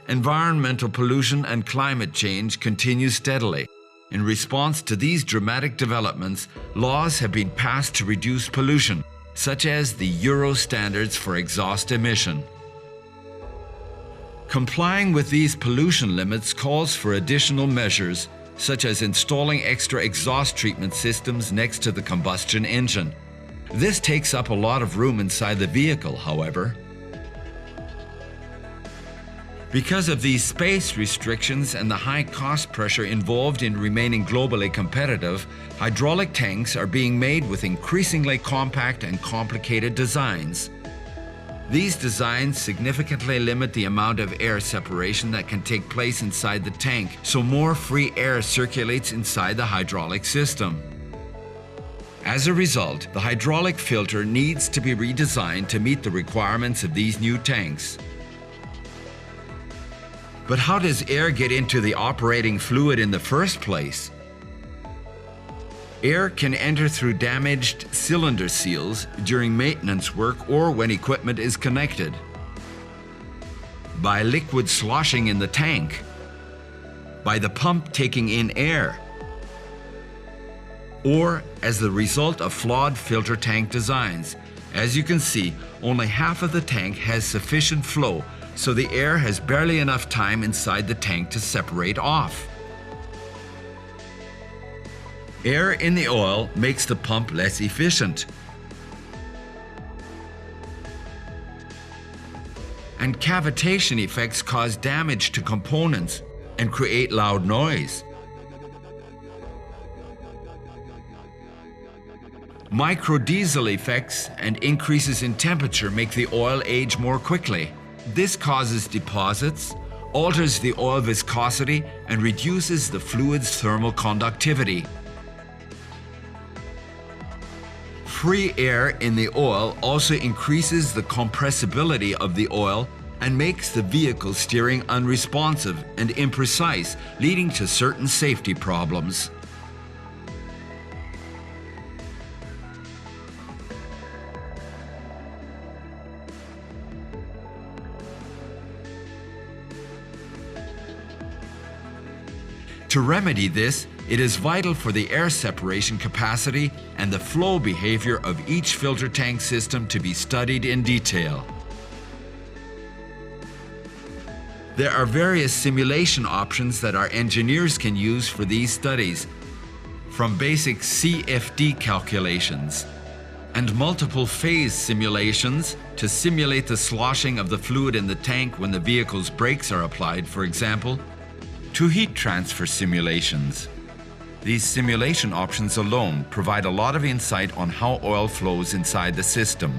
environmental pollution and climate change continue steadily. In response to these dramatic developments, laws have been passed to reduce pollution, such as the Euro standards for exhaust emission. Complying with these pollution limits calls for additional measures, such as installing extra exhaust treatment systems next to the combustion engine. This takes up a lot of room inside the vehicle, however. Because of these space restrictions and the high cost pressure involved in remaining globally competitive, hydraulic tanks are being made with increasingly compact and complicated designs. These designs significantly limit the amount of air separation that can take place inside the tank, so more free air circulates inside the hydraulic system. As a result, the hydraulic filter needs to be redesigned to meet the requirements of these new tanks. But how does air get into the operating fluid in the first place? Air can enter through damaged cylinder seals during maintenance work or when equipment is connected, by liquid sloshing in the tank, by the pump taking in air, or as the result of flawed filter tank designs. As you can see, only half of the tank has sufficient flow, so the air has barely enough time inside the tank to separate off. Air in the oil makes the pump less efficient. And cavitation effects cause damage to components and create loud noise. Micro-diesel effects and increases in temperature make the oil age more quickly. This causes deposits, alters the oil viscosity, and reduces the fluid's thermal conductivity. Free air in the oil also increases the compressibility of the oil and makes the vehicle steering unresponsive and imprecise, leading to certain safety problems. To remedy this, it is vital for the air separation capacity and the flow behavior of each filter tank system to be studied in detail. There are various simulation options that our engineers can use for these studies, from basic CFD calculations and multiple phase simulations to simulate the sloshing of the fluid in the tank when the vehicle's brakes are applied, for example, to heat transfer simulations. These simulation options alone provide a lot of insight on how oil flows inside the system.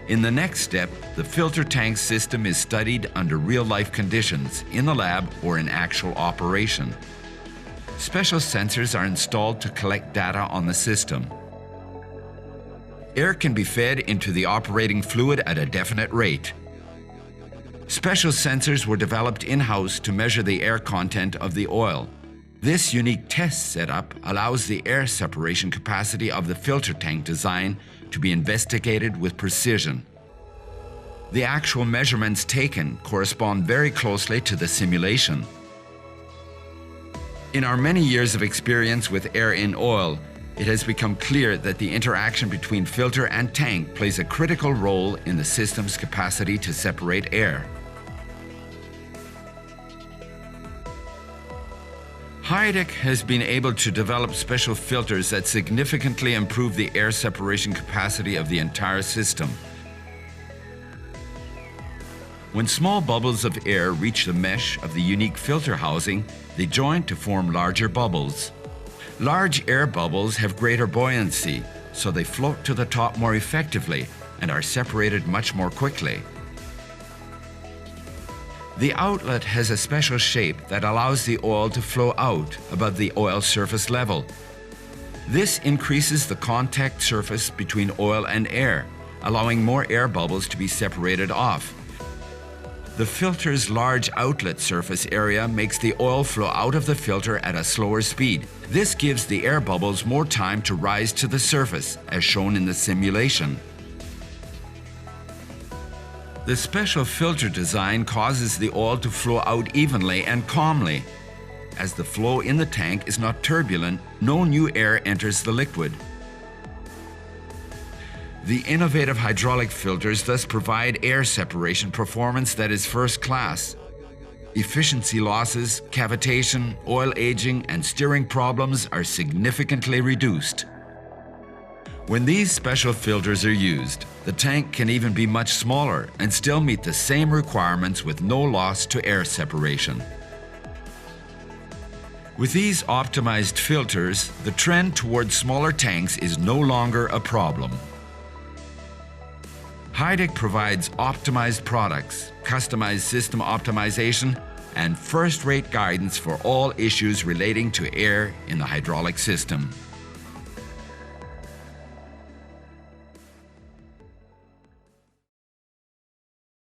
In the next step, the filter tank system is studied under real-life conditions in the lab or in actual operation. Special sensors are installed to collect data on the system. Air can be fed into the operating fluid at a definite rate. Special sensors were developed in-house to measure the air content of the oil. This unique test setup allows the air separation capacity of the filter tank design to be investigated with precision. The actual measurements taken correspond very closely to the simulation. In our many years of experience with air in oil, it has become clear that the interaction between filter and tank plays a critical role in the system's capacity to separate air. HYDAC has been able to develop special filters that significantly improve the air separation capacity of the entire system. When small bubbles of air reach the mesh of the unique filter housing, they join to form larger bubbles. Large air bubbles have greater buoyancy, so they float to the top more effectively and are separated much more quickly. The outlet has a special shape that allows the oil to flow out above the oil surface level. This increases the contact surface between oil and air, allowing more air bubbles to be separated off. The filter's large outlet surface area makes the oil flow out of the filter at a slower speed. This gives the air bubbles more time to rise to the surface, as shown in the simulation. The special filter design causes the oil to flow out evenly and calmly. As the flow in the tank is not turbulent, no new air enters the liquid. The innovative hydraulic filters thus provide air separation performance that is first class. Efficiency losses, cavitation, oil aging, and steering problems are significantly reduced. When these special filters are used, the tank can even be much smaller and still meet the same requirements with no loss to air separation. With these optimized filters, the trend towards smaller tanks is no longer a problem. HYDAC provides optimized products, customized system optimization, and first-rate guidance for all issues relating to air in the hydraulic system.